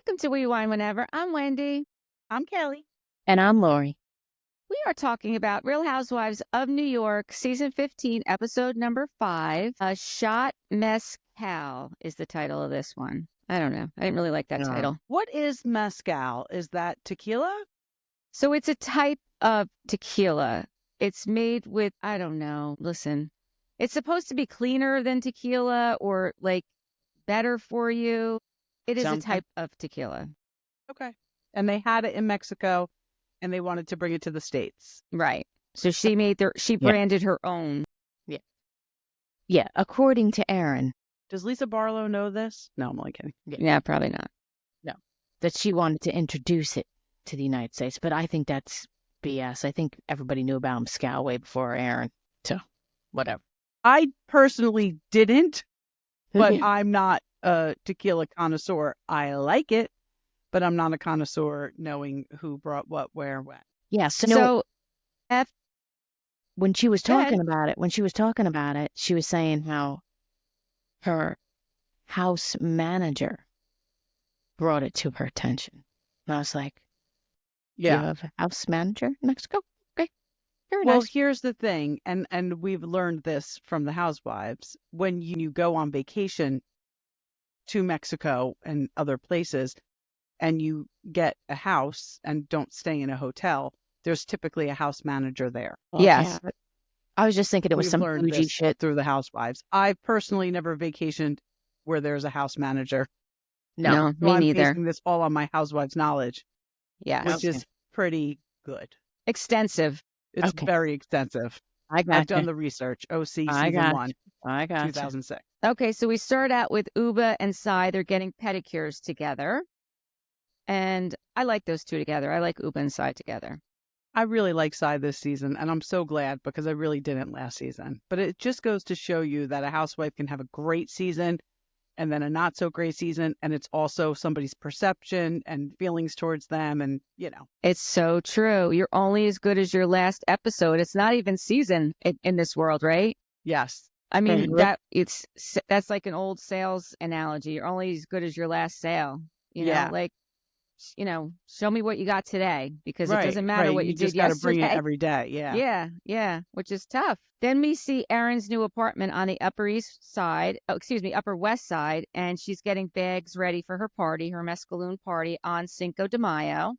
Welcome to Rewind Whenever. I'm Wendy. I'm Kelly. And I'm Lori. We are talking about Real Housewives of New York, Season 15, Episode number 5. A Shot Mescal is the title of this one. I don't know. I didn't really like that title. What is mezcal? Is that tequila? So it's a type of tequila. It's made with, I don't know. Listen, it's supposed to be cleaner than tequila or like better for you. It is a type of tequila. Okay. And they had it in Mexico and they wanted to bring it to the States. Right. So she branded her own. Yeah. Yeah. According to Erin. Does Lisa Barlow know this? No, I'm only kidding. Yeah, probably not. No. That she wanted to introduce it to the United States. But I think that's BS. I think everybody knew about mezcal way before Erin. So, whatever. I personally didn't, but I'm not a tequila connoisseur. I like it, but I'm not a connoisseur knowing who brought what, where, when. Yeah. So when she was talking about it, she was saying how her house manager brought it to her attention. And I was like, you have a house manager in Mexico? Okay. Very well, nice. Here's the thing, and we've learned this from the housewives. When you go on vacation to Mexico and other places, and you get a house and don't stay in a hotel, there's typically a house manager there. Yes. Yeah. I was just thinking it was some bougie shit through the housewives. I've personally never vacationed where there's a house manager. No, so me neither. I'm basing this all on my housewives' knowledge. Yeah. Which is pretty good. Extensive. It's very extensive. I've done the research. OC Season 1. I got 2006. Okay, so we start out with Ubah and Sai. They're getting pedicures together. And I like those two together. I like Ubah and Sai together. I really like Sai this season, and I'm so glad because I really didn't last season. But it just goes to show you that a housewife can have a great season and then a not so great season, and it's also somebody's perception and feelings towards them, and it's so true. You're only as good as your last episode. It's not even season in this world, right? Yes. I mean that's like an old sales analogy. You're only as good as your last sale. Show me what you got today, because it doesn't matter what you did yesterday. You just got to bring it every day. Yeah, which is tough. Then we see Erin's new apartment on the Upper West Side, and she's getting bags ready for her party, her Mescalune party on Cinco de Mayo.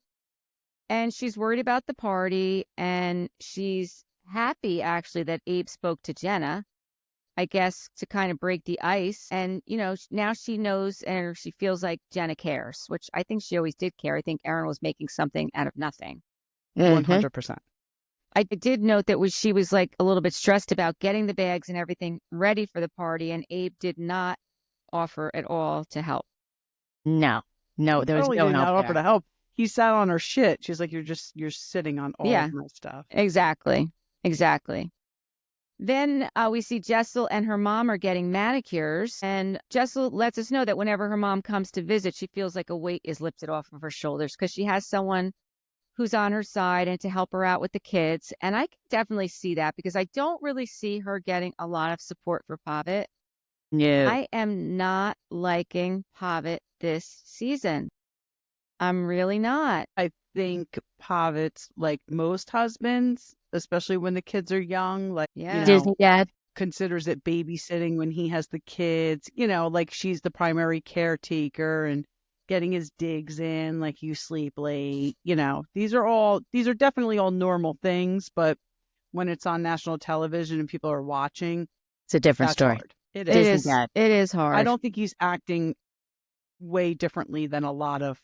And she's worried about the party, and she's happy, actually, that Abe spoke to Jenna, I guess, to kind of break the ice. And, now she knows and she feels like Jenna cares, which I think she always did care. I think Erin was making something out of nothing. 100%. I did note that she was like a little bit stressed about getting the bags and everything ready for the party, and Abe did not offer at all to help. No, there was no help. Offer to help. He sat on her shit. She's like, you're sitting on all of my stuff. Exactly. Then we see Jessel and her mom are getting manicures, and Jessel lets us know that whenever her mom comes to visit, she feels like a weight is lifted off of her shoulders because she has someone who's on her side and to help her out with the kids. And I can definitely see that because I don't really see her getting a lot of support for Pavitt. No. I am not liking Pavitt this season. I'm really not. I think Pavitt's like most husbands, especially when the kids are young, like Disney dad considers it babysitting when he has the kids, like she's the primary caretaker and getting his digs in, like you sleep late, these are definitely all normal things, but when it's on national television and people are watching, it's a different story. Hard. It is hard. I don't think he's acting way differently than a lot of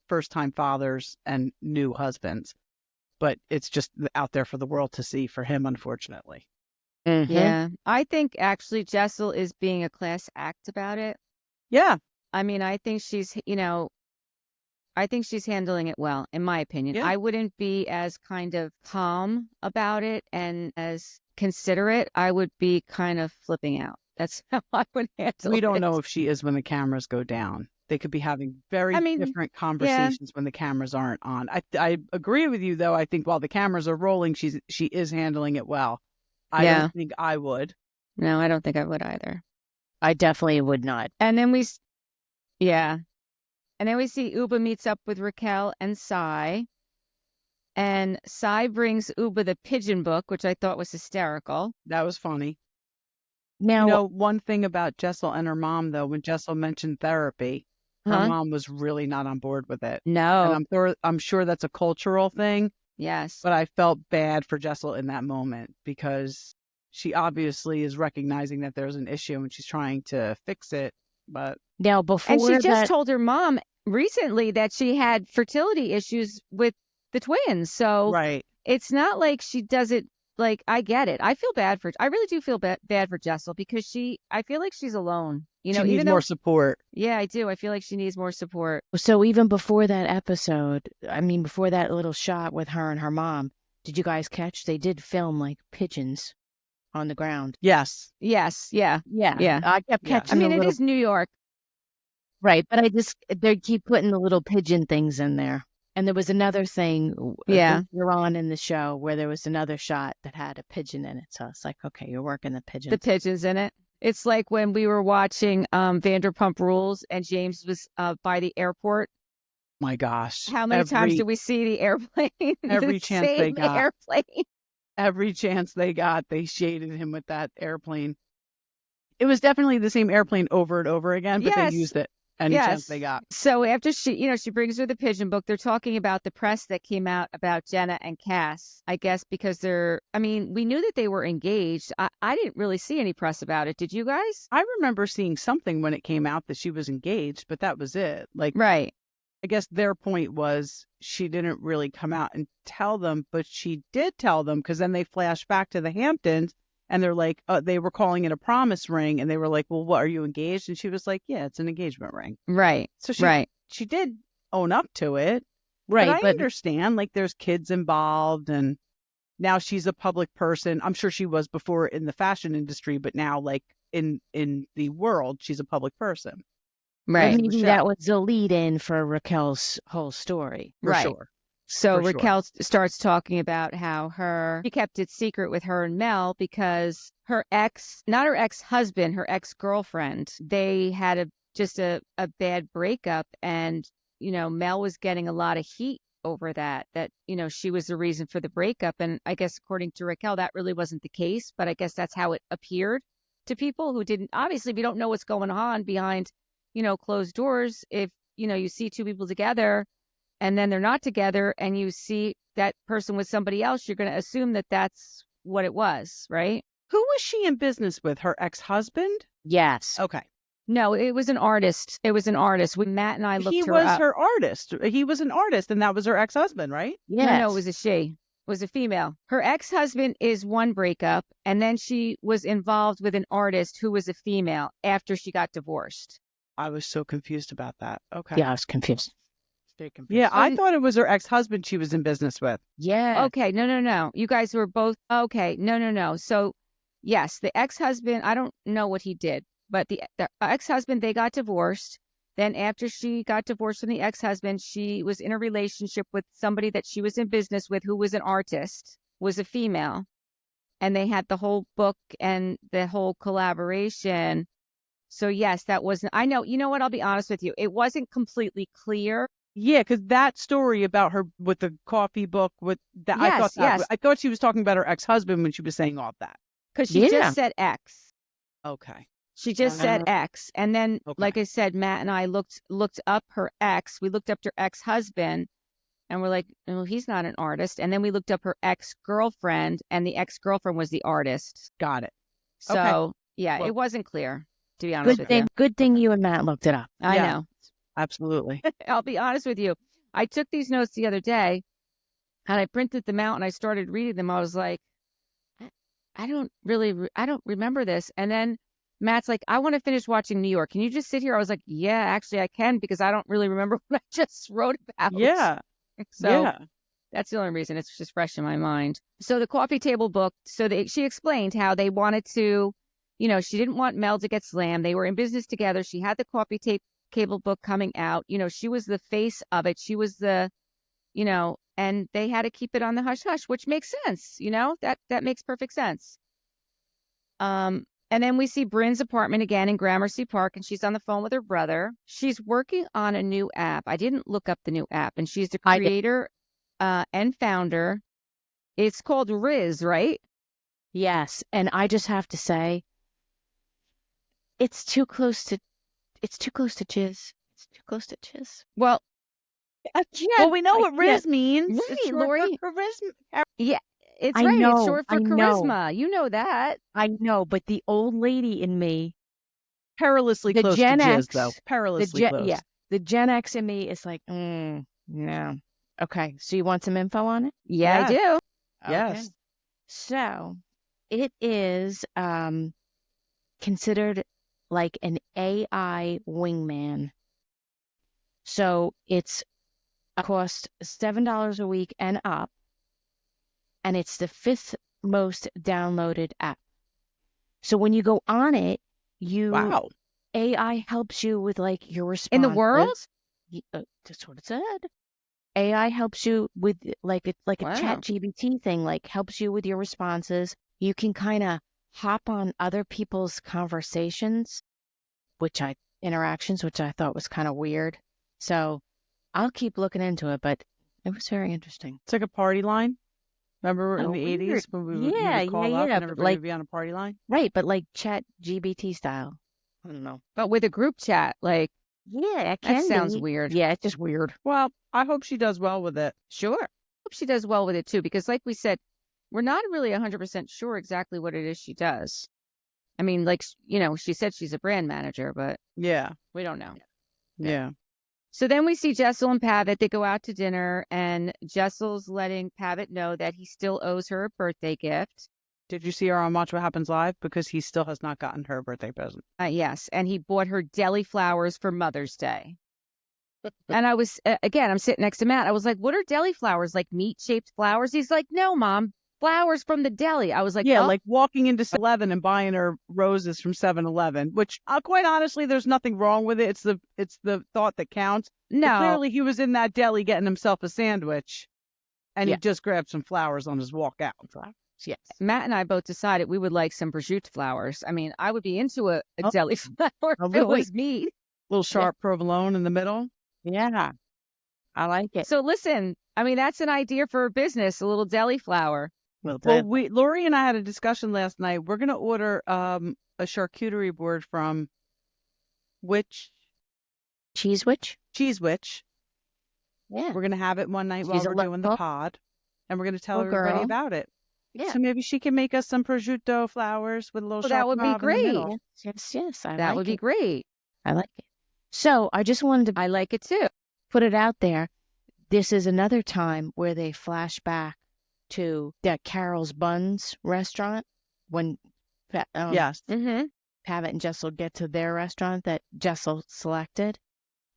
first-time fathers and new husbands, but it's just out there for the world to see for him, unfortunately. Mm-hmm. Yeah, I think actually Jessel is being a class act about it. Yeah. I mean, I think she's handling it well, in my opinion. Yeah. I wouldn't be as kind of calm about it and as considerate. I would be kind of flipping out. That's how I would handle it. We don't know if she is when the cameras go down. They could be having very different conversations when the cameras aren't on. I agree with you, though. I think while the cameras are rolling, she is handling it well. I don't think I would. No, I don't think I would either. I definitely would not. And then And then we see Ubah meets up with Racquel and Sai. And Sai brings Ubah the pigeon book, which I thought was hysterical. That was funny. Now, One thing about Jessel and her mom, though, when Jessel mentioned therapy, her mom was really not on board with it. No. And I'm sure that's a cultural thing. Yes. But I felt bad for Jessel in that moment because she obviously is recognizing that there's an issue and she's trying to fix it. But now before And she just that, told her mom recently that she had fertility issues with the twins. So right. it's not like she does it. Like, I get it. I really do feel bad for Jessel because I feel like she's alone. You know, she needs even more though, support. yeah, I do. I feel like she needs more support. so even before that episode, I mean, before that little shot with her and her mom, did you guys catch they did film like pigeons on the ground? Yes. Yes. Yeah. Yeah. I kept Yeah. catching I mean, the it little, is New York. right, but they keep putting the little pigeon things in there. And there was another thing later on in the show where there was another shot that had a pigeon in it. So it's like, okay, you're working the pigeons. The pigeons in it. It's like when we were watching Vanderpump Rules and James was by the airport. My gosh. How many times did we see the airplane? Every chance they got. Airplane. Every chance they got, they shaded him with that airplane. It was definitely the same airplane over and over again, but they used it any chance they got. So after she brings her the pigeon book, they're talking about the press that came out about Jenna and Cass, I guess, because we knew that they were engaged. I didn't really see any press about it. Did you guys? I remember seeing something when it came out that she was engaged, but that was it. Like, right. I guess their point was she didn't really come out and tell them, but she did tell them because then they flash back to the Hamptons. And they're like, they were calling it a promise ring. And they were like, well, what, are you engaged? And she was like, yeah, it's an engagement ring. Right. So she did own up to it. Right. But I understand, like, there's kids involved. And now she's a public person. I'm sure she was before in the fashion industry. But now, like, in the world, she's a public person. Right. But maybe that was a lead in for Raquel's whole story. For sure. So Racquel starts talking about how she kept it secret with her and Mel because her not her ex-husband, her ex-girlfriend, they had just a bad breakup. And, Mel was getting a lot of heat over that, she was the reason for the breakup. And I guess according to Racquel, that really wasn't the case. But I guess that's how it appeared to people who didn't. Obviously, we don't know what's going on behind, closed doors. If, you see two people together and then they're not together and you see that person with somebody else, you're going to assume that that's what it was, right? Who was she in business with? Her ex-husband? Yes. Okay. No, it was an artist. It was an artist. When Matt and I looked her up. He was her artist. He was an artist, and that was her ex-husband, right? Yes. No, it was a she. It was a female. Her ex-husband is one breakup, and then she was involved with an artist who was a female after she got divorced. I was so confused about that. Okay. Yeah, I was confused. Yeah, I thought it was her ex-husband she was in business with. Yeah. Okay, no. You guys were both, okay, no. So, yes, the ex-husband, I don't know what he did, but the ex-husband, they got divorced. Then after she got divorced from the ex-husband, she was in a relationship with somebody that she was in business with who was an artist, was a female. And they had the whole book and the whole collaboration. So, yes, that wasn't, I know, you know what, I'll be honest with you. It wasn't completely clear. Yeah, because that story about her with the coffee book with that, Yes, I thought she was talking about her ex-husband when she was saying all of that. Because she just said X. Okay. She just said X. And then, like I said, Matt and I looked up her ex. We looked up her ex-husband and we're like, oh, he's not an artist. And then we looked up her ex-girlfriend and the ex-girlfriend was the artist. Got it. So, yeah, it wasn't clear, to be honest with you. Good thing you and Matt looked it up. I know. Absolutely. I'll be honest with you. I took these notes the other day and I printed them out and I started reading them. I was like, I don't remember this. And then Matt's like, I want to finish watching New York. Can you just sit here? I was like, yeah, actually I can because I don't really remember what I just wrote about. Yeah. So that's the only reason. It's just fresh in my mind. So the coffee table book. So she explained how they wanted to, she didn't want Mel to get slammed. They were in business together. She had the coffee table book coming out. She was the face of it. She was the, and they had to keep it on the hush hush, which makes sense. That makes perfect sense. And then we see Brynn's apartment again in Gramercy Park, and she's on the phone with her brother. She's working on a new app. I didn't look up the new app, and she's the creator and founder. It's called Riz, right? Yes, and I just have to say, it's too close to jizz. It's too close to jizz. Well, Well, we know what Riz means. Right, It's short Lori. for charisma. yeah, it's I right. It's know, short for I know. charisma. You know that. I know, but the old lady in me, Perilously the close Gen to jizz, X, though. Perilously close. yeah, the Gen X in me is like, no. Okay, so you want some info on it? Yeah, I do. Yes. Okay. So it is considered like an AI wingman. So it's cost $7 a week and up, and it's the 5th most downloaded app. So when you go on it, Wow. AI helps you with like your responses. In the world? That's what it said. AI helps you with like a Wow. chat GBT thing, like helps you with your responses. You can kind of hop on other people's conversations, interactions, which I thought was kind of weird. So I'll keep looking into it, but it was very interesting. It's like a party line. Remember in Oh, the weird. 80s when you Yeah, would call yeah, up yeah, and but everybody like- would be on a party line? Right, but like chat GBT style. I don't know. But with a group chat, like, Yeah, it that can sounds be. weird. Yeah, it's just weird. Well, I hope she does well with it. Sure. Hope she does well with it too, because like we said, we're not really 100% sure exactly what it is she does. I mean, like, she said she's a brand manager, but Yeah. we don't know. Yeah. So then we see Jessel and Pavitt. They go out to dinner, and Jessel's letting Pavitt know that he still owes her a birthday gift. Did you see her on Watch What Happens Live? Because he still has not gotten her a birthday present. Yes, and he bought her deli flowers for Mother's Day. And I was, again, I'm sitting next to Matt. I was like, what are deli flowers? Like meat-shaped flowers? He's like, no, Mom, flowers from the deli. I was like, Yeah, oh. like walking into 7-Eleven and buying her roses from 7-Eleven, which quite honestly, there's nothing wrong with it. It's the thought that counts. But No. clearly, he was in that deli getting himself a sandwich, and Yeah. he just grabbed some flowers on his walk out. Yes. Matt and I both decided we would like some prosciutto flowers. I mean, I would be into a Oh. deli flower Oh, if it really? was meat. Little sharp provolone in the middle. Yeah. I like it. So listen, I mean, that's an idea for a business, a little deli flower. Well, Well, Lori and I had a discussion last night. We're gonna order a charcuterie board from Cheese Witch? Cheese Witch. Yeah. We're gonna have it one night She's while a we're doing the local- pod, and we're gonna tell Oh, everybody girl. about it. Yeah. So maybe she can make us some prosciutto flowers with a little. Oh, that would be sharp knob in the great. middle. Yes. I That like would be it. great. I like it. So I just wanted to I like it too. put it out there. This is another time where they flash back to that Carol's Buns restaurant when Yes. Mm-hmm. Pavitt and Jessel get to their restaurant that Jessel selected.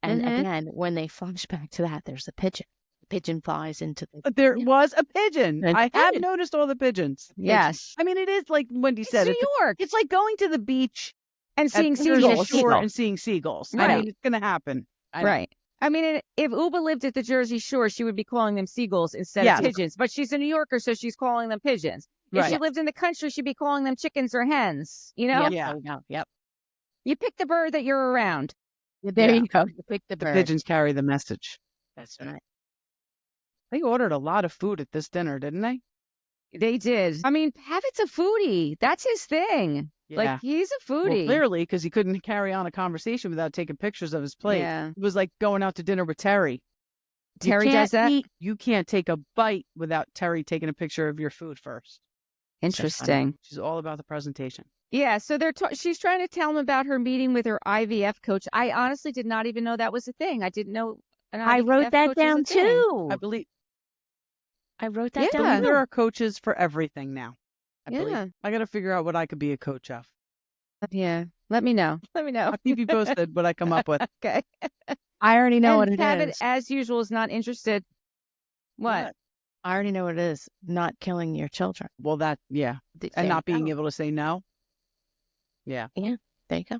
And Mhm. again, when they flash back to that, there's a pigeon. The pigeon flies into the... There Yeah. was a pigeon. An I have pigeon. noticed all the pigeons. Yes. I mean, it is like Wendy It's said. New York. It's like going to the beach And at seeing Jersey seagulls. Shore and seeing seagulls. I Right. mean, it's gonna happen. Right. I mean, if Ubah lived at the Jersey Shore, she would be calling them seagulls instead Yes. of pigeons. But she's a New Yorker, so she's calling them pigeons. If Right. she lived in the country, she'd be calling them chickens or hens. You know, Yep, Yeah. there you go. Yep. you pick the bird that you're around. There Yeah. you go. You pick the The bird. pigeons carry the message. That's right. They ordered a lot of food at this dinner, didn't they? They did. I mean, Pavitt's a foodie. That's his thing. Yeah. Like, he's a Well, foodie. clearly, because he couldn't carry on a conversation without taking pictures of his plate. Yeah. It was like going out to dinner with Terry. You Terry can't does that? You can't take a bite without Terry taking a picture of your food first. Interesting. She's all about the presentation. Yeah. So she's trying to tell him about her meeting with her IVF coach. I honestly did not even know that was a thing. I didn't know. I wrote that down too. I believe I wrote that Yeah. down. there are coaches for everything now. I believe. Yeah. I got to figure out what I could be a coach of. Yeah. Let me know. Let me know. I'll keep you posted what I come up with. Okay. I already know what And it Pavitt, is. as usual, is not interested. What? I already know what it is. Not killing your children. Well, yeah. There And not you being go. able to say no. Yeah. There you go.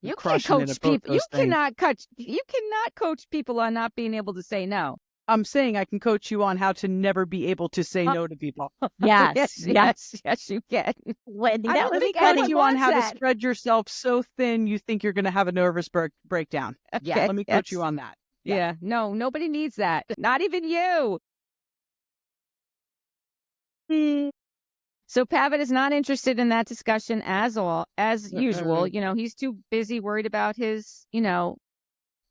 You can't crushing it coach at both people. You those things. cannot coach. You cannot coach people on not being able to say no. I'm saying I can coach you on how to never be able to say no to people. Yes, yes, you can. Wendy, I that mean, was let me funny. coach you on how to spread yourself so thin you think you're going to have a nervous breakdown. Yeah. Let me coach you on that. Yeah. No, nobody needs that. Not even you. So Pavitt is not interested in that discussion as usual. You know, he's too busy worried about his,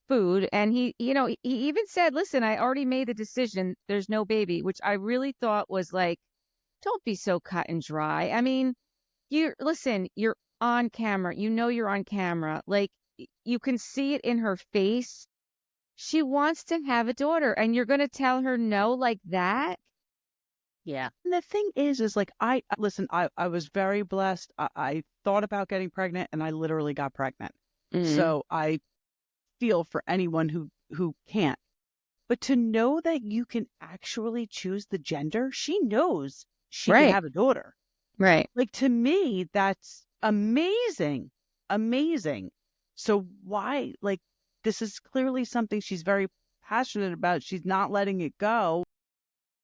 food. And he even said, listen, I already made the decision. There's no baby, which I really thought was like, don't be so cut and dry. I mean, you're on camera. You know, you're on camera. Like you can see it in her face. She wants to have a daughter and you're going to tell her no like that. Yeah. And the thing is like, I was very blessed. I thought about getting pregnant and I literally got pregnant. So I feel for anyone who can't. But to know that you can actually choose the gender, she knows she can have a daughter. Right. Like, to me, that's amazing. Amazing. So why, like, this is clearly something she's very passionate about. She's not letting it go.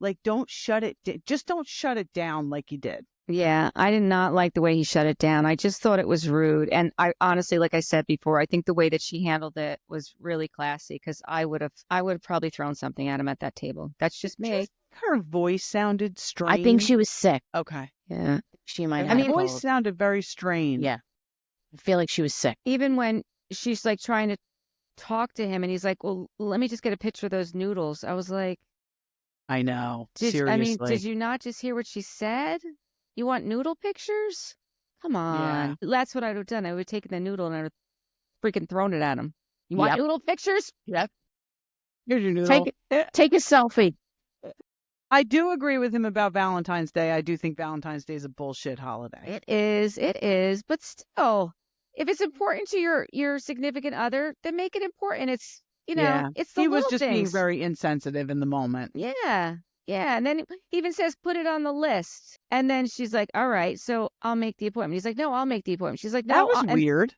Like, just don't shut it down like you did. Yeah, I did not like the way he shut it down. I just thought it was rude. And I honestly, like I said before, I think the way that she handled it was really classy because I would have probably thrown something at him at that table. That's just me. Her voice sounded strange. I think she was sick. Okay. Yeah. She might Her have a voice cold. sounded very strange. Yeah. I feel like she was sick. Even when she's like trying to talk to him and he's like, well, let me just get a picture of those noodles. I was like, I know. seriously. Did you not just hear what she said? You want noodle pictures? Come on. Yeah. That's what I would have done. I would have taken the noodle and I would have freaking thrown it at him. You want noodle pictures? Yep. Here's your noodle. Take a selfie. I do agree with him about Valentine's Day. I do think Valentine's Day is a bullshit holiday. It is. But still, if it's important to your significant other, then make it important. It's, it's the he little was just things. being very insensitive in the moment. Yeah. Yeah. And then he even says, put it on the list. And then she's like, all right, so I'll make the appointment. He's like, no, I'll make the appointment. She's like, no. That was weird.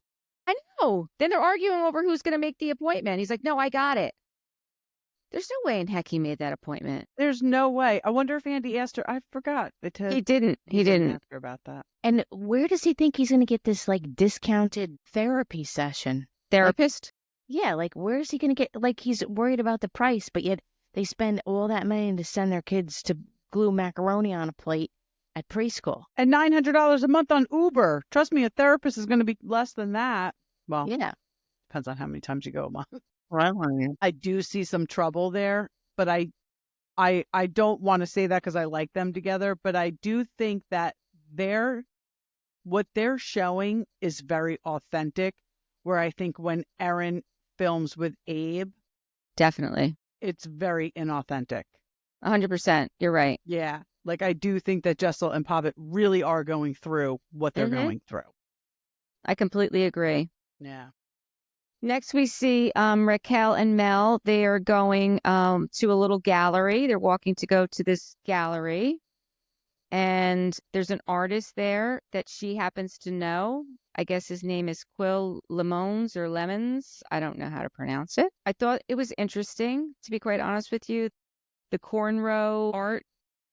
I know. Then they're arguing over who's going to make the appointment. He's like, no, I got it. There's no way in heck he made that appointment. There's no way. I wonder if Andy asked her. I forgot. He didn't. He didn't ask her about that. And where does he think he's going to get this like discounted therapy session? Therapist? Yeah, like where is he going to get, like he's worried about the price, but yet they spend all that money to send their kids to glue macaroni on a plate at preschool. And $900 a month on Uber. Trust me, a therapist is going to be less than that. Well, yeah. Depends on how many times you go a month. Right. I do see some trouble there, but I don't want to say that because I like them together, but I do think that what they're showing is very authentic, where I think when Erin films with Abe, Definitely. it's very inauthentic. 100%. You're right. Yeah. Like, I do think that Jessel and Pavitt really are going through what they're going through. I completely agree. Yeah. Next, we see Racquel and Mel. They are going to a little gallery. They're walking to go to this gallery. And there's an artist there that she happens to know. I guess his name is Quill Lemons or Lemons. I don't know how to pronounce it. I thought it was interesting, to be quite honest with you. The cornrow art.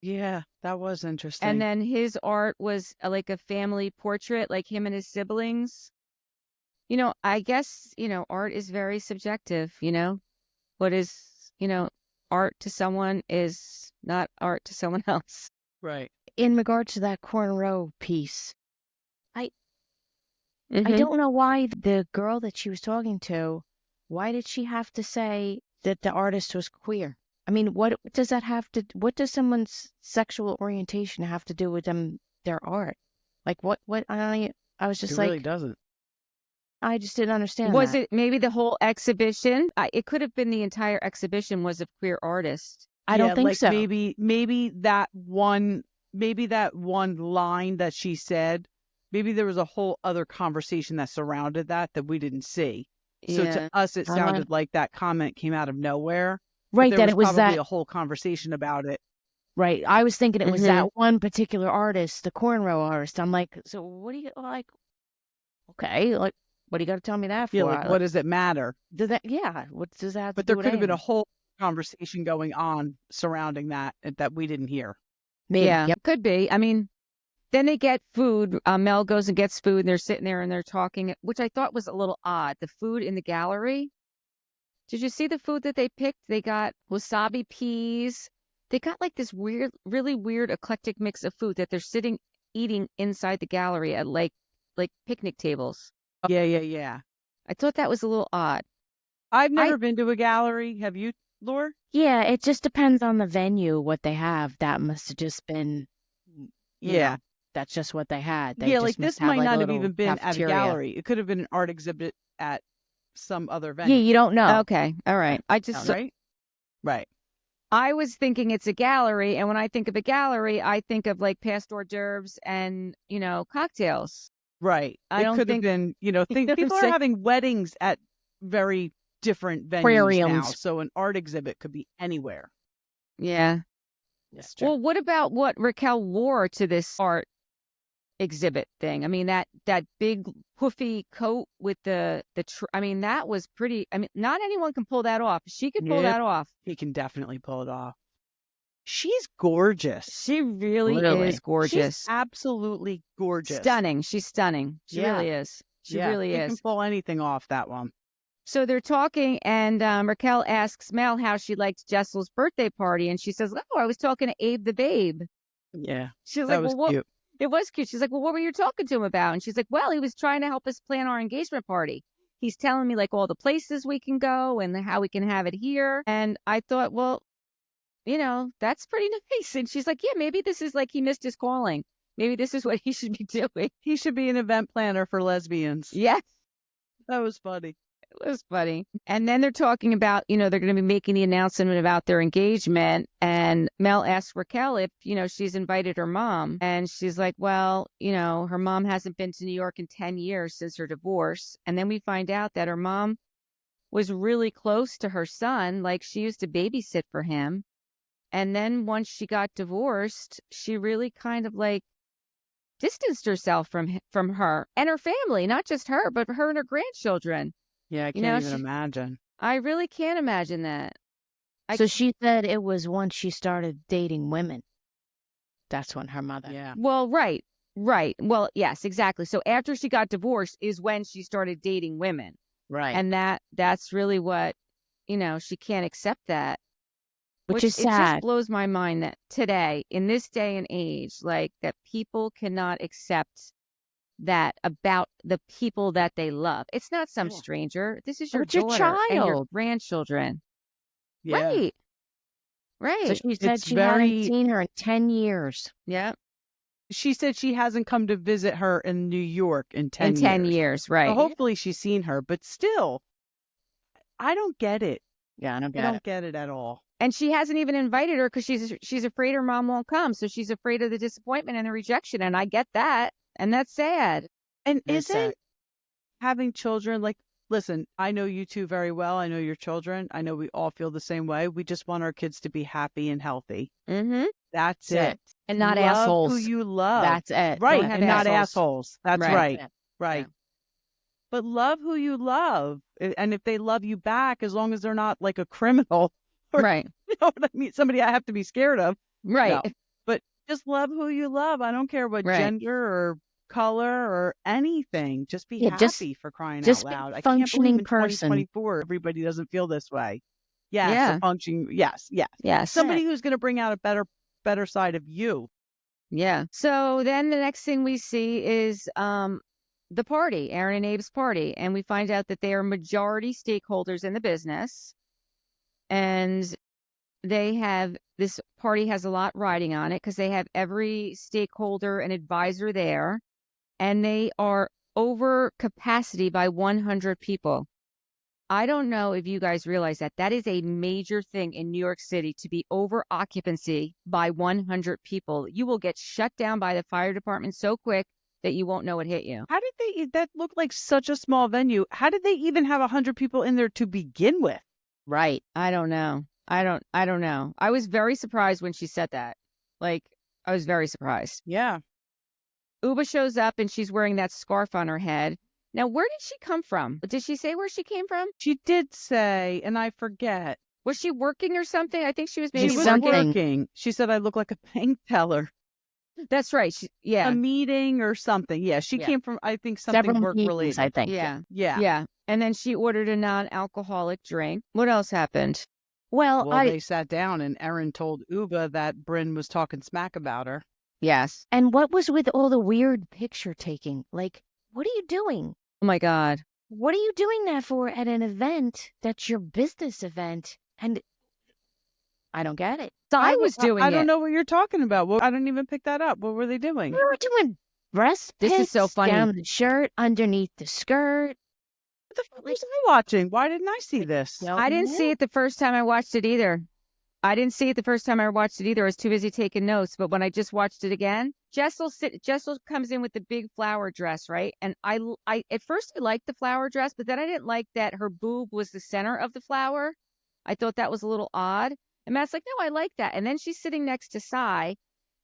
Yeah, that was interesting. And then his art was like a family portrait, like him and his siblings. I guess, art is very subjective, What is, art to someone is not art to someone else. Right. In regards to that cornrow piece, I Mm-hmm. don't know why the girl that she was talking to, why did she have to say that the artist was queer? I mean, what does someone's sexual orientation have to do with their art? Like what I was just It really doesn't. I just didn't understand. Was that. it maybe the whole exhibition? It could have been the entire exhibition was of queer artists. I don't think so. Maybe that one line that she said, maybe there was a whole other conversation that surrounded that we didn't see. So to us, it sounded like that comment came out of nowhere. Right, that it was probably a whole conversation about it. Right. I was thinking it was that one particular artist, the cornrow artist. I'm like, so what do you like? Okay, like, what do you got to tell me that for? Yeah, like, what does it matter? What does that have But to there do with could have been a anything? whole conversation going on surrounding that we didn't hear. Maybe. Yeah, Yep. could be. I mean, then they get food. Mel goes and gets food, and they're sitting there and they're talking, which I thought was a little odd. The food in the gallery. Did you see the food that they picked? They got wasabi peas. They got like this weird, really weird eclectic mix of food that they're sitting eating inside the gallery at like picnic tables. Yeah. I thought that was a little odd. I've never been to a gallery. Have you, Laura? Yeah, it just depends on the venue, what they have. That must have just been, you know, that's just what they had. They like just must this might a not have little even been cafeteria. at a gallery. It could have been an art exhibit at some other venue. Yeah, you don't know. Okay, all right. I just Right. I was thinking it's a gallery, and when I think of a gallery, I think of like past hors d'oeuvres and cocktails. Right. I it don't could think have been, know what I'm people are saying? having weddings at very different venues now. Aquariums. So an art exhibit could be anywhere. Yeah. That's true. Well, what about what Racquel wore to this art exhibit thing? I mean, that big poofy coat with I mean, that was pretty. I mean, not anyone can pull that off. She could pull Yep. that off. He can definitely pull it off. She's gorgeous. She really Really. is gorgeous. She's absolutely gorgeous. Stunning. She's stunning. She Yeah. really is. She really She is. can pull anything off, that one. So they're talking, and Racquel asks Mel how she liked Jessel's birthday party, and she says, "Oh, I was talking to Abe the babe." Yeah. She's That like, was "Well, what?" cute. It was cute. She's like, "Well, what were you talking to him about?" And she's like, "Well, he was trying to help us plan our engagement party. He's telling me like all the places we can go and how we can have it here." And I thought, well, that's pretty nice. And she's like, "Yeah, maybe this is like he missed his calling. Maybe this is what he should be doing." He should be an event planner for lesbians. Yes. That was funny. It was funny. And then they're talking about, they're going to be making the announcement about their engagement. And Mel asks Racquel if, she's invited her mom. And she's like, well, her mom hasn't been to New York in 10 years since her divorce. And then we find out that her mom was really close to her son. Like she used to babysit for him. And then once she got divorced, she really kind of like distanced herself from her and her family, not just her, but her and her grandchildren. Yeah, I can't even imagine. I really can't imagine that. So she said it was once she started dating women. That's when her mother. Yeah. Well, right. Well, yes, exactly. So after she got divorced is when she started dating women. Right. And that's really what, she can't accept that. Which is It just sad. blows my mind that today, in this day and age, like that people cannot accept that about the people that they love. It's not some stranger. This is your It's your daughter and your child. grandchildren. Yeah. Right. So she said It's she hadn't seen her in 10 years. Yeah. She said she hasn't come to visit her in New York in 10 In 10 years, right. So hopefully she's seen her, but still, I don't get it. Yeah, I don't I don't get it at all. And she hasn't even invited her because she's afraid her mom won't come. So she's afraid of the disappointment and the rejection. And I get that. And that's sad. And It is sad. isn't having children like, listen, I know you two very well. I know your children. I know we all feel the same way. We just want our kids to be happy and healthy. Mm-hmm. That's it. And not Love assholes. Who you love. That's it. Right. Don't have And not assholes. assholes. That's Right. right. Right. But love who you love. And if they love you back, as long as they're not like a criminal. Or, Right. You know what I mean? Somebody I have to be scared of. Right. No. But just love who you love. I don't care what Right. gender or color or anything. Just be happy for crying just out be loud. a I can't believe functioning in person. 2024 everybody doesn't feel this way. Yes, Yeah. a functioning. Yes. Yes. Somebody who's going to bring out a better side of you. Yeah. So then the next thing we see is the party, Erin and Abe's party. And we find out that they are majority stakeholders in the business. And this party has a lot riding on it because they have every stakeholder and advisor there. And they are over capacity by 100 people. I don't know if you guys realize that is a major thing in New York City, to be over occupancy by 100 people. You will get shut down by the fire department so quick that you won't know it hit you. How did that look like such a small venue? How did they even have 100 people in there to begin with? Right. I don't know. I don't know. I was very surprised when she said that. Like, I was very surprised. Yeah. Ubah shows up and she's wearing that scarf on her head. Now, where did she come from? Did she say where she came from? She did say, and I forget, Was she working or something? I think she was She maybe was something. working. She said I look like a bank teller. That's right. Yeah. A meeting or something. Yeah, she Yeah. came from, I think, something Several work meetings, related. I think. Yeah. Yeah. Yeah. And then she ordered a non-alcoholic drink. What else happened? Well, Well, they sat down and Erin told Ubah that Brynn was talking smack about her. Yes. and what was with all the weird picture taking? Like, what are you doing? Oh my God. What are you doing that for at an event that's your business event? And I don't get it. I was doing I it. don't know what you're talking about. Well, I didn't even pick that up. What were they doing? We were doing breast This is so pics funny. down the shirt, underneath the skirt. What the fuck was I watching? Why didn't I see this? Don't I didn't know. see it the first time I watched it either. I didn't see it the first time I watched it either. I was too busy taking notes. But when I just watched it again, Jessel comes in with the big flower dress, right? And I at first I liked the flower dress, but then I didn't like that her boob was the center of the flower. I thought that was a little odd. And Matt's like, no, I like that. And then she's sitting next to Sai,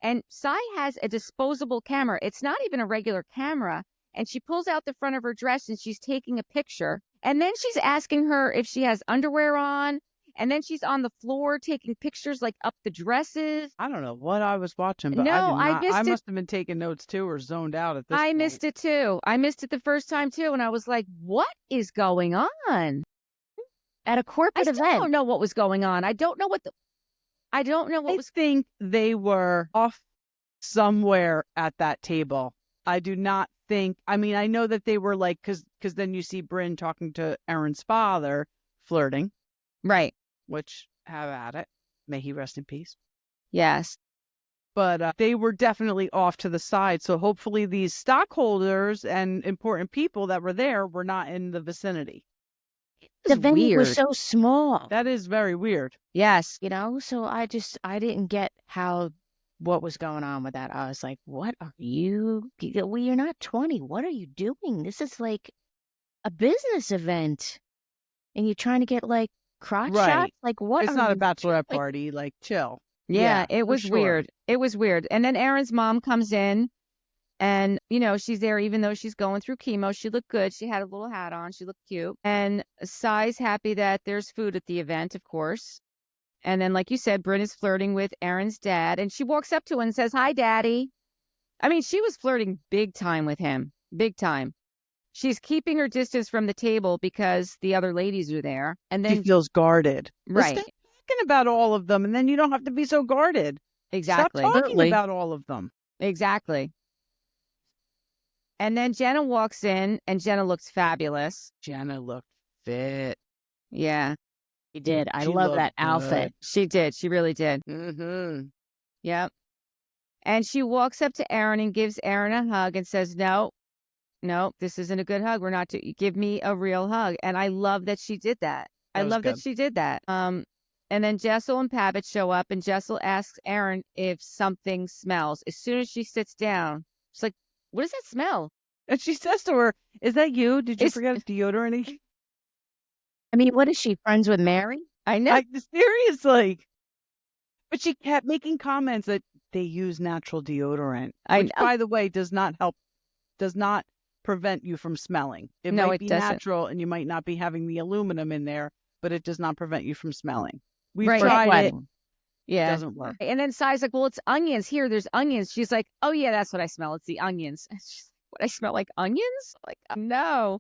and Sai has a disposable camera. It's not even a regular camera. And she pulls out the front of her dress and she's taking a picture. And then she's asking her if she has underwear on. And then she's on the floor taking pictures like up the dresses. I don't know what I was watching, but No, I missed I it. must have been taking notes too or zoned out at this I point. missed it too. I missed it the first time too. And I was like, what is going on? At a I corporate still event. don't know what was going on. I don't know what I think they were off somewhere at that table. I do not think, I mean, I know that they were like, because then you see Brynn talking to Erin's father, flirting, right. which have at it. May he rest in peace. Yes. But they were definitely off to the side. So hopefully these stockholders and important people that were there were not in the vicinity. The It's venue was weird. so small. That is very weird. Yes. You know, so I didn't get what was going on with that. I was like, what are you? Well, you're not 20. What are you doing? This is like a business event. And you're trying to get like crotch Right. shots? Like, what It's are not a you bachelorette doing? party. Like, chill. Yeah, it for was sure. weird. It was weird. And then Erin's mom comes in and, she's there even though she's going through chemo. She looked good. She had a little hat on. She looked cute. And Sai's happy that there's food at the event, of course. And then, like you said, Brynn is flirting with Erin's dad. And she walks up to him and says, hi, Daddy. I mean, she was flirting big time with him. Big time. She's keeping her distance from the table because the other ladies are there. And She then, feels guarded. right. Stop talking about all of them, and then you don't have to be so guarded. Exactly. Stop talking Absolutely. about all of them. Exactly. And then Jenna walks in, and Jenna looks fabulous. Jenna looked fit. Yeah, She did. I She love looked that outfit. she did. She really did. Mm-hmm. Yep. And she walks up to Erin and gives Erin a hug and says, no, this isn't a good hug. We're not to give me a real hug. And I love that she did that. That I was love that good. she did that. And then Jessel and Pavitt show up, and Jessel asks Erin if something smells. As soon as she sits down, she's like, what does that smell? And she says to her, is that you? Did you It's- forget deodorant? I mean, what is she, friends with Mary? I know. Seriously. But she kept making comments that they use natural deodorant. I Which, know. by the way, does not prevent you from smelling. It No, might it be doesn't. natural and you might not be having the aluminum in there, but it does not prevent you from smelling. We've Right. tried Right. it. Yeah. Doesn't work. And then Sai's like, well, it's onions. Here, there's onions. She's like, oh, yeah, that's what I smell. It's the onions. She's like, what, I smell like onions? Like, no.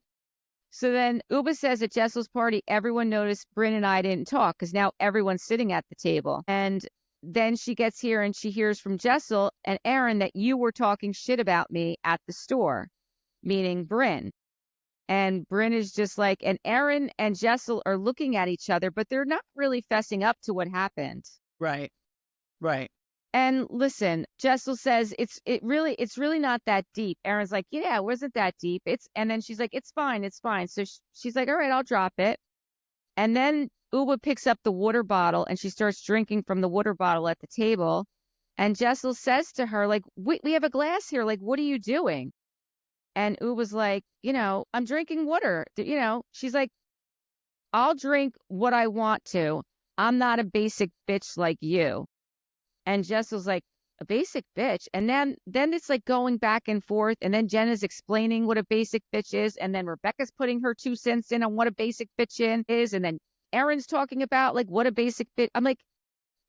So then Ubah says at Jessel's party, everyone noticed Brynn and I didn't talk because now everyone's sitting at the table. And then she gets here and she hears from Jessel and Erin that you were talking shit about me at the store, meaning Brynn. And Brynn is just like, and Erin and Jessel are looking at each other, but they're not really fessing up to what happened. Right. Right. And listen, Jessel says it's really not that deep. Erin's like, yeah, it wasn't that deep. And then she's like, it's fine. So she's like, all right, I'll drop it. And then Ubah picks up the water bottle and she starts drinking from the water bottle at the table. And Jessel says to her, like, we have a glass here. Like, what are you doing? And Ubah's like, I'm drinking water. She's like, I'll drink what I want to. I'm not a basic bitch like you. And Jessel's like, a basic bitch. And then it's like going back and forth. And then Jenna's explaining what a basic bitch is. And then Rebecca's putting her 2 cents in on what a basic bitch is. And then Erin's talking about like what a basic bitch. I'm like,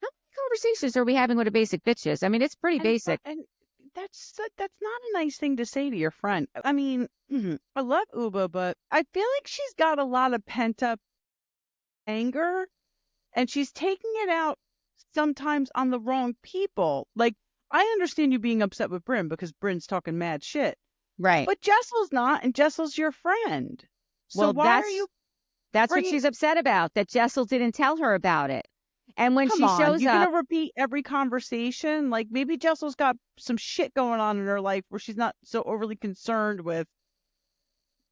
how many conversations are we having with a basic bitch is? I mean, it's pretty basic. And that's not a nice thing to say to your friend. I mean, I love Ubah, but I feel like she's got a lot of pent up anger, and she's taking it out sometimes on the wrong people. Like, I understand you being upset with Brynn because Brynn's talking mad shit, Right. but Jessel's not, and Jessel's your friend. So Well, why are you? That's what bringing- she's upset about, that Jessel didn't tell her about it. And when Come she on, shows you're up, gonna repeat every conversation. Like, maybe Jessel's got some shit going on in her life where she's not so overly concerned with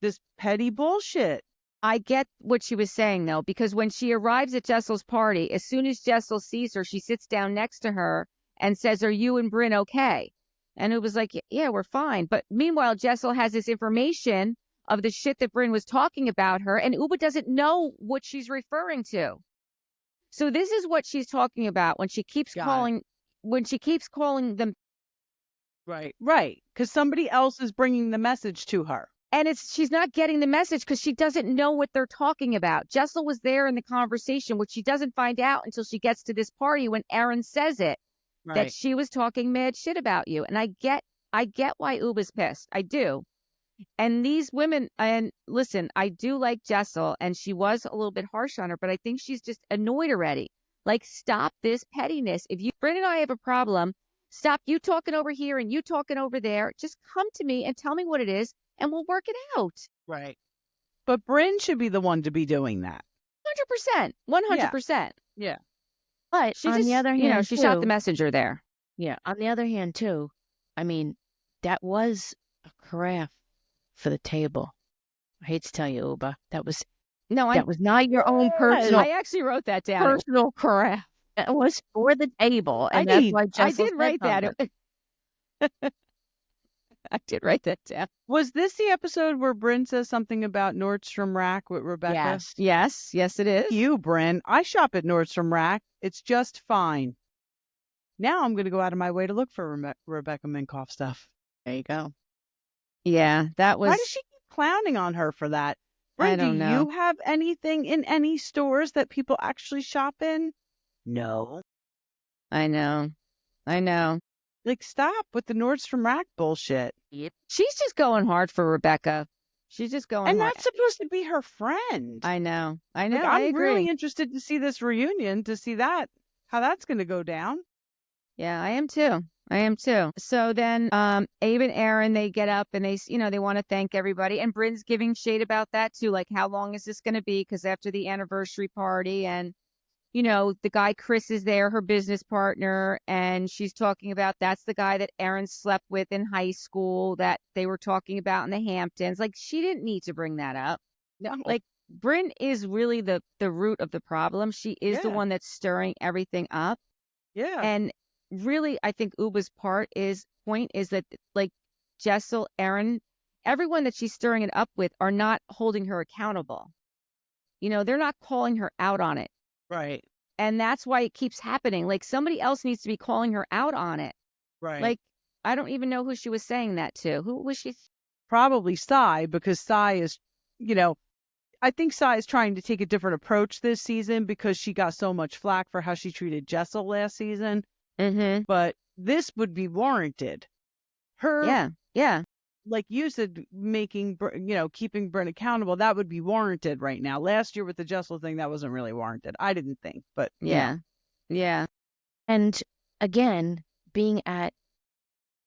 this petty bullshit. I get what she was saying, though, because when she arrives at Jessel's party, as soon as Jessel sees her, she sits down next to her and says, "Are you and Brynn okay?" And it was like, "Yeah, we're fine." But meanwhile, Jessel has this information of the shit that Brynn was talking about her, and Ubah doesn't know what she's referring to. So this is what she's talking about when she keeps calling them. Right. Because somebody else is bringing the message to her. And she's not getting the message because she doesn't know what they're talking about. Jessel was there in the conversation, which she doesn't find out until she gets to this party when Erin says it, that she was talking mad shit about you. And I get why Ubah's pissed. I do. And these women, and listen, I do like Jessel, and she was a little bit harsh on her, but I think she's just annoyed already. Like, stop this pettiness. If Brynn and I have a problem, stop you talking over here and you talking over there. Just come to me and tell me what it is, and we'll work it out. Right. But Brynn should be the one to be doing that. 100%. 100%. Yeah. But She on just, the other hand, she shot too, the messenger there. yeah, on the other hand, too, I mean, that was a craft for the table. I hate to tell you, Ubah, that was not your own personal I actually wrote that down. personal craft. It was for the table, and that's why I Jessel did write that. number. I did write that down. Was this the episode where Brynn says something about Nordstrom Rack with Rebecca? Yes. Yes, it is. You, Brynn. I shop at Nordstrom Rack. It's just fine. Now I'm going to go out of my way to look for Rebecca Minkoff stuff. There you go. Yeah, that was. Why does she keep clowning on her for that? Brynn, I don't know. Do you have anything in any stores that people actually shop in? No. I know. Like, stop with the Nordstrom Rack bullshit. Yep. She's just going hard for Rebecca. She's just going And hard. that's supposed to be her friend. I know. Like, I I'm agree. really interested to see this reunion, to see how that's going to go down. Yeah, I am too. So then Abe and Erin, they get up and they want to thank everybody. And Brynn's giving shade about that too. Like, how long is this going to be? Because after the anniversary party, and the guy Chris is there, her business partner, and she's talking about that's the guy that Erin slept with in high school that they were talking about in the Hamptons. Like, she didn't need to bring that up. No. Like, Brynn is really the root of the problem. She is the Yeah. one that's stirring everything up. Yeah. And really, I think Ubah's point is that, like, Jessel, Erin, everyone that she's stirring it up with are not holding her accountable. They're not calling her out on it. Right. And that's why it keeps happening. Like, somebody else needs to be calling her out on it. Right. Like, I don't even know who she was saying that to. Who was she? Probably Sai, because Sai is, I think Sai is trying to take a different approach this season because she got so much flack for how she treated Jessel last season. Mm-hmm. But this would be warranted. Her, Yeah. like you said, keeping Brynn accountable, that would be warranted right now. Last year with the Jessel thing, that wasn't really warranted. I didn't think, but Yeah. And again, being at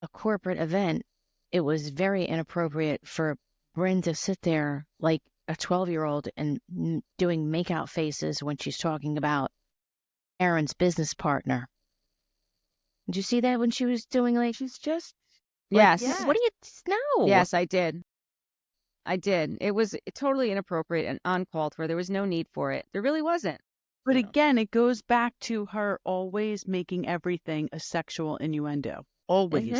a corporate event, it was very inappropriate for Brynn to sit there like a 12-year-old and doing make-out faces when she's talking about Erin's business partner. Did you see that when she was doing she's just... Yes. What do you know? Yes, I did. It was totally inappropriate and uncalled for. There was no need for it. There really wasn't. But again, it goes back to her always making everything a sexual innuendo. Always.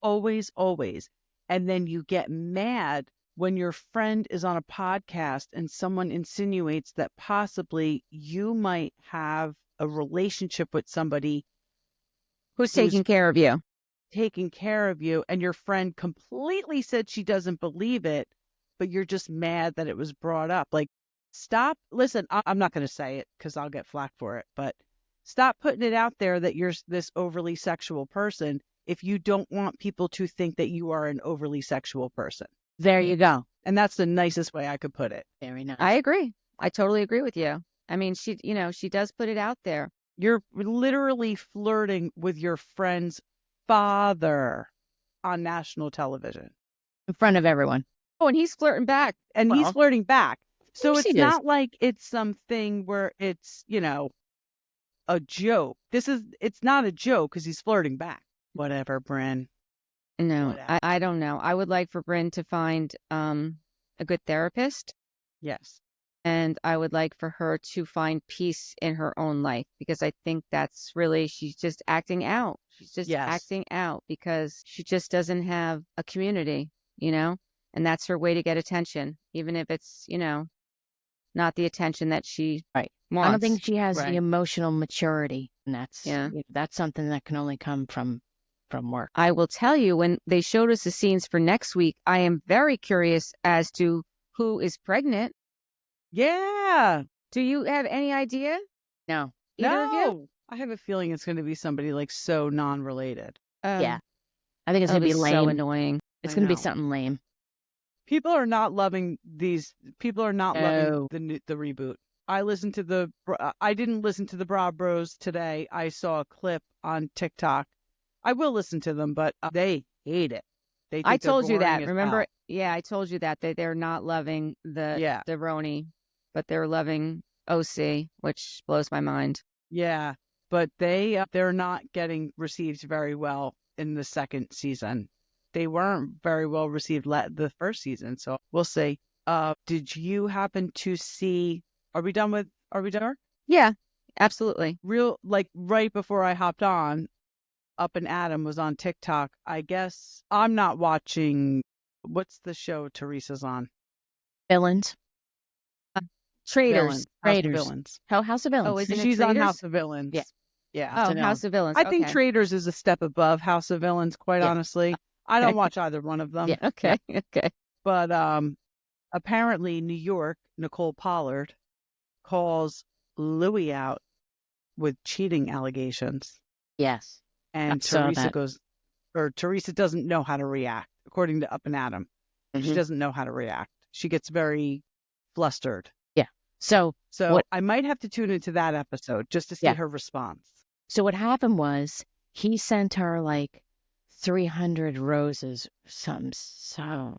Mm-hmm. Always. And then you get mad when your friend is on a podcast and someone insinuates that possibly you might have a relationship with somebody Who's taking care of you. And your friend completely said she doesn't believe it, but you're just mad that it was brought up. Like, Stop. Listen, I'm not going to say it because I'll get flack for it, but stop putting it out there that you're this overly sexual person if you don't want people to think that you are an overly sexual person. There you go. And that's the nicest way I could put it. Very nice. I agree. I totally agree with you. I mean, she does put it out there. You're literally flirting with your friend's father on national television. In front of everyone. Oh, and he's flirting back. And he's flirting back. So course it's he is. not like it's something where it's, a joke. It's not a joke because he's flirting back. Whatever, Brynn. No, Whatever. I don't know. I would like for Brynn to find a good therapist. Yes. And I would like for her to find peace in her own life, because I think that's really, she's just acting out. She's just acting out because she just doesn't have a community, and that's her way to get attention, even if it's, not the attention that she Right. wants. I don't think she has Right. the emotional maturity. And Yeah. that's something that can only come from work. I will tell you, when they showed us the scenes for next week, I am very curious as to who is pregnant. Yeah. Do you have any idea? No. Either of you? No. I have a feeling it's going to be somebody like so non-related. Yeah. I think it's That'll going to be lame. so annoying. It's I going to be know. something lame. People are not loving these. People are not No. loving the reboot. I didn't listen to the Brawl Bros today. I saw a clip on TikTok. I will listen to them, but they hate it. They think I they're told you boring that. as Remember? hell. Yeah, I told you that they're not loving the RHONY, but they're loving OC, which blows my mind. Yeah, but they're not getting received very well in the second season. They weren't very well received the first season, so we'll see. Did you happen to see? Are we done? Yeah, absolutely. Right before I hopped on, Up and Adam was on TikTok. I guess I'm not watching. What's the show Teresa's on? Villains. Traitors. House of Villains. House of Villains. Oh, isn't it She's on Traitors? House of Villains. Yeah. Yeah. Oh, So House of Villains. I think Okay. Traitors is a step above House of Villains, quite honestly. I don't watch either one of them. Yeah. Okay. Okay. But apparently New York, Nicole Pollard calls Louis out with cheating allegations. Yes. And I saw Teresa that. Teresa doesn't know how to react, according to Up and Adam. She doesn't know how to react. She gets very flustered. Yeah. So I might have to tune into that episode just to see her response. So what happened was he sent her like 300 roses, something. So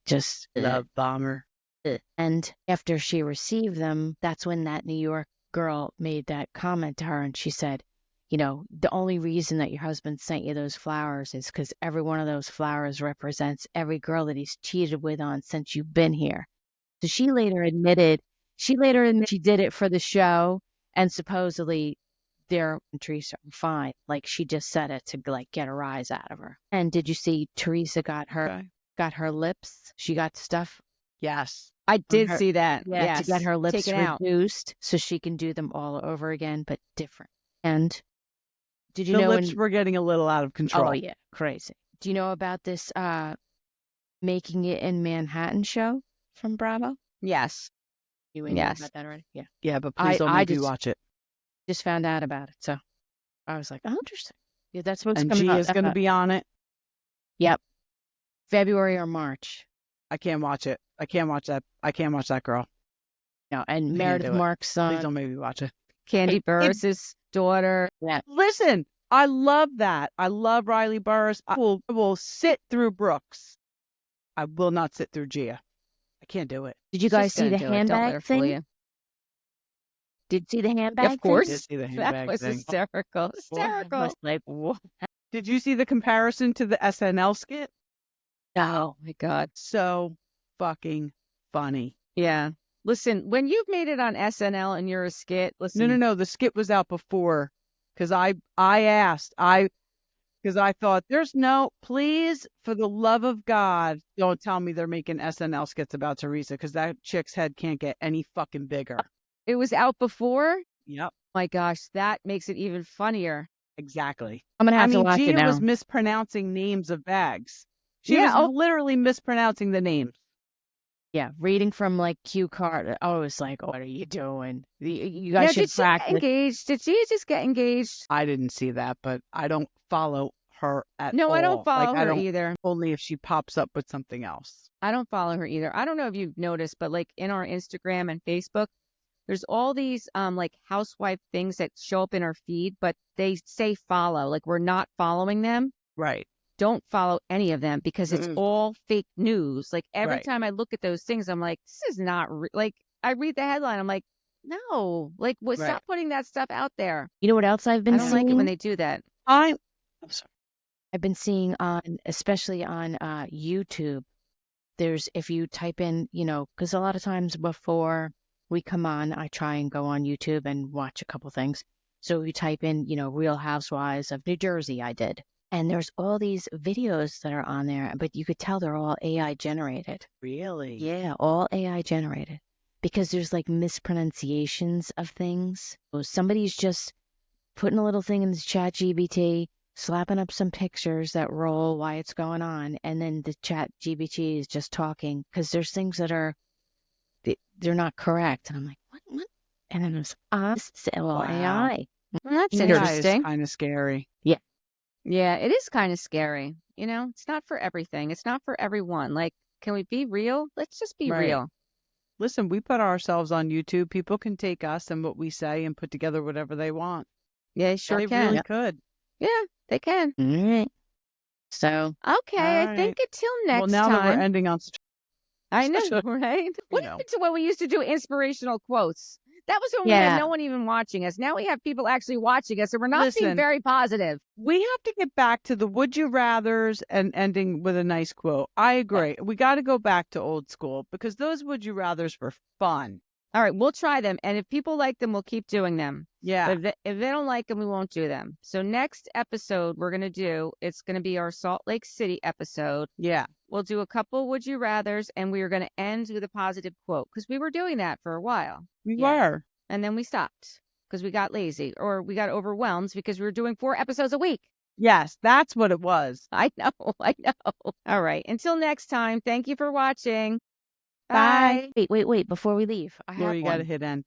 just Love bomber. And after she received them, that's when that New York girl made that comment to her, and she said, the only reason that your husband sent you those flowers is because every one of those flowers represents every girl that he's cheated with on since you've been here. So she later admitted she did it for the show, and supposedly their Teresa are fine. Like, she just said it to get a rise out of her. And did you see Teresa got her lips? She got stuff. Yes. I did see that. Yeah, Yes. to get her lips Taken out. reduced so she can do them all over again, but different. And did you The know lips were getting a little out of control. Oh yeah, crazy. Do you know about this Making It in Manhattan show from Bravo? Yes. You know about that already? Yeah. Yeah, but please don't make me just watch it. Just found out about it, so I was like, oh, interesting. Yeah, that's what's And coming G up. is going to be on it. Yep. February or March. I can't watch it. I can't watch that girl. No, and can't Meredith do it. Marks' son. Please don't make me watch it. Candy Burris' daughter. Yeah. Listen, I love that. I love Riley Burris. I will sit through Brooks. I will not sit through Gia. I can't do it. Did you guys see the handbag thing? Did you see the handbag Of course. Did see the That handbag was thing. hysterical. Hysterical. I was like, what? Did you see the comparison to the SNL skit? Oh my God. So fucking funny. Yeah. Listen, when you've made it on SNL and you're a skit, listen. No. The skit was out before because I thought please, for the love of God, don't tell me they're making SNL skits about Teresa because that chick's head can't get any fucking bigger. It was out before? Yep. My gosh, that makes it even funnier. Exactly. I'm going to have to watch Gia it now. was mispronouncing names of bags. She was literally mispronouncing the names. Yeah, reading from like cue card. I was like, what are you doing? You guys should did she get practice. engaged? Did she just get engaged? I didn't see that, but I don't follow her at No, all. I don't follow Like, I her don't, either. only if she pops up with something else. I don't follow her either. I don't know if you've noticed, but like in our Instagram and Facebook, there's all these like housewife things that show up in our feed, but they say follow. Like we're not following them. Right. Don't follow any of them because it's all fake news. Like every Right. time I look at those things, I'm like, this is not like I read the headline. I'm like, no, like Right. stop putting that stuff out there. You know what else I've been I don't seeing? like it when they do that. I'm sorry. I've been seeing especially on YouTube, there's, if you type in, because a lot of times before we come on, I try and go on YouTube and watch a couple things. So you type in, Real Housewives of New Jersey, I did. And there's all these videos that are on there, but you could tell they're all AI generated. Really? Yeah, all AI generated. Because there's like mispronunciations of things. So somebody's just putting a little thing in the chat GBT, slapping up some pictures that roll while it's going on, and then the chat GBT is just talking because there's things that are they're not correct, and I'm like, what? And then it's Wow. AI. Well, that's AI interesting. is kind of scary. Yeah, it is kind of scary. It's not for everything. It's not for everyone. Like, can we be real? Let's just be Right. real. Listen, we put ourselves on YouTube. People can take us and what we say and put together whatever they want. Yeah, they sure They can. really could. Yeah, they can. All right. So Okay, All I think right. until next Well, now time. that we're ending on I know, such a, right? What know. happened to when we used to do inspirational quotes? That was when we Yeah. had no one even watching us. Now we have people actually watching us, and we're not being Listen. very positive. we have to get back to the would you rathers and ending with a nice quote. I agree. We got to go back to old school because those would you rathers were fun. All right, we'll try them, and if people like them, we'll keep doing them. Yeah. But if they don't like them, we won't do them. So next episode we're gonna do, it's gonna be our Salt Lake City episode. Yeah. We'll do a couple would you rathers, and we are gonna end with a positive quote because we were doing that for a while, We Yeah. were. and then we stopped because we got lazy or we got overwhelmed because we were doing 4 episodes a week. Yes, that's what it was. I know. All right. Until next time, thank you for watching. Bye. Bye. wait. Before we leave, I Laura, have you one. got to hit end.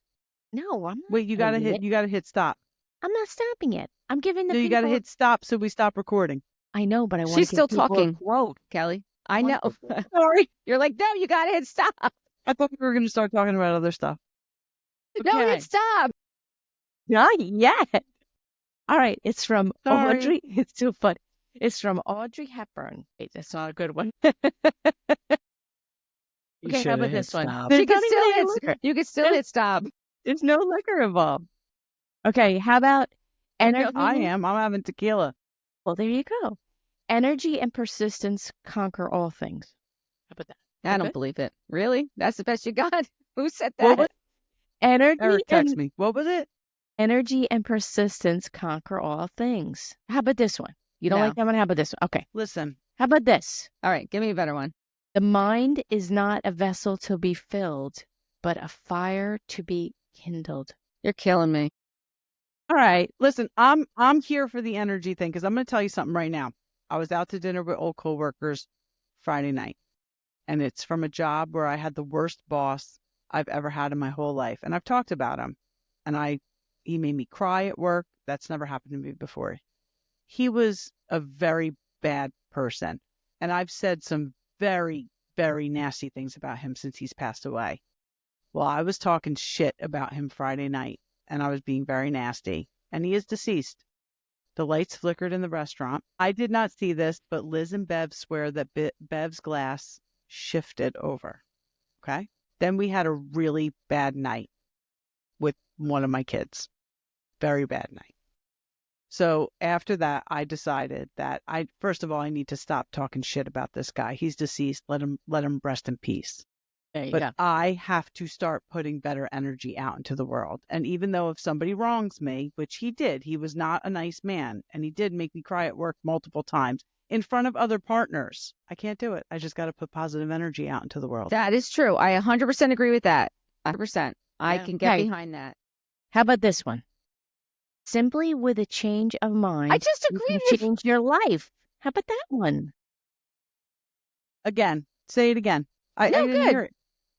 No, I'm not. Wait, you got to hit. You got to hit stop. I'm not stopping it. I'm giving the No, you got to people- hit stop so we stop recording. I know, but I want. She's still talking. Quote. Kelly, I know. Sorry. You're like, no, you got to hit stop. I thought we were going to start talking about other stuff. No, Okay. hit stop. Not yet. All right, it's from Sorry. Audrey. It's too funny. It's from Audrey Hepburn. Wait, that's not a good one. You Okay, how shoulda about hit this one? stop. There's She can not even still any hit. liquor. You can still hit stop. There's no liquor involved. Okay, how about energy? I am. I'm having tequila. Well, there you go. Energy and persistence conquer all things. How about that? I don't Okay. believe it. Really? That's the best you got? Who said What that? was- Energy Eric, text and me. What was it? energy and persistence conquer all things. How about this one? You don't No. like that one? How about this one? Okay. Listen. How about this? All right, give me a better one. The mind is not a vessel to be filled, but a fire to be kindled. You're killing me. All right. Listen, I'm here for the energy thing because I'm going to tell you something right now. I was out to dinner with old coworkers Friday night, and it's from a job where I had the worst boss I've ever had in my whole life. And I've talked about him, and he made me cry at work. That's never happened to me before. He was a very bad person, and I've said some very, very nasty things about him since he's passed away. Well, I was talking shit about him Friday night, and I was being very nasty, and he is deceased. The lights flickered in the restaurant. I did not see this, but Liz and Bev swear that Bev's glass shifted over. Okay? Then we had a really bad night with one of my kids. Very bad night. So after that, I decided that first of all, I need to stop talking shit about this guy. He's deceased. Let him rest in peace. There you But go. I have to start putting better energy out into the world. And even though if somebody wrongs me, which he did, he was not a nice man, and he did make me cry at work multiple times in front of other partners. I can't do it. I just got to put positive energy out into the world. That is true. I 100% agree with that. 100%. I Yeah. can get Okay. behind that. How about this one? Simply with a change of mind, I just you agree can with change your life. How about that one? Again, say it again. I No, didn't good. hear it.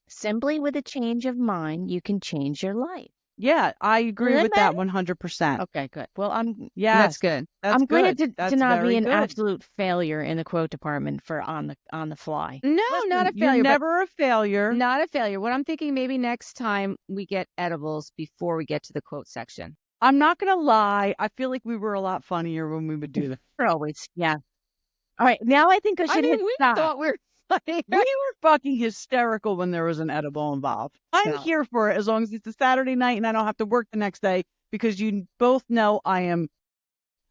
Simply with a change of mind, you can change your life. Yeah, I agree Isn't with that that 100%. Okay, good. Well, That's Yes, good. that's I'm glad good. to That's not be very an good. absolute failure in the quote department for on the fly. No, not Listen, a you're failure, but never a failure. not a failure. What I'm thinking, maybe next time we get edibles before we get to the quote section. I'm not gonna lie. I feel like we were a lot funnier when we would do that. For always, yeah. All right, now I think I I should mean, hit we stop. thought we were funny. We were fucking hysterical when there was an edible involved. I'm Stop. here for it as long as it's a Saturday night and I don't have to work the next day, because you both know I am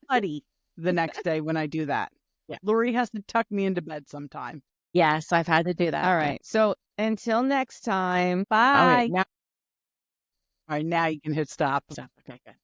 putty the next day when I do that. Yeah. Lori has to tuck me into bed sometime. Yes, I've had to do that. All right. So until next time, All Bye. right, now All right, now you can hit stop. stop. Okay, good.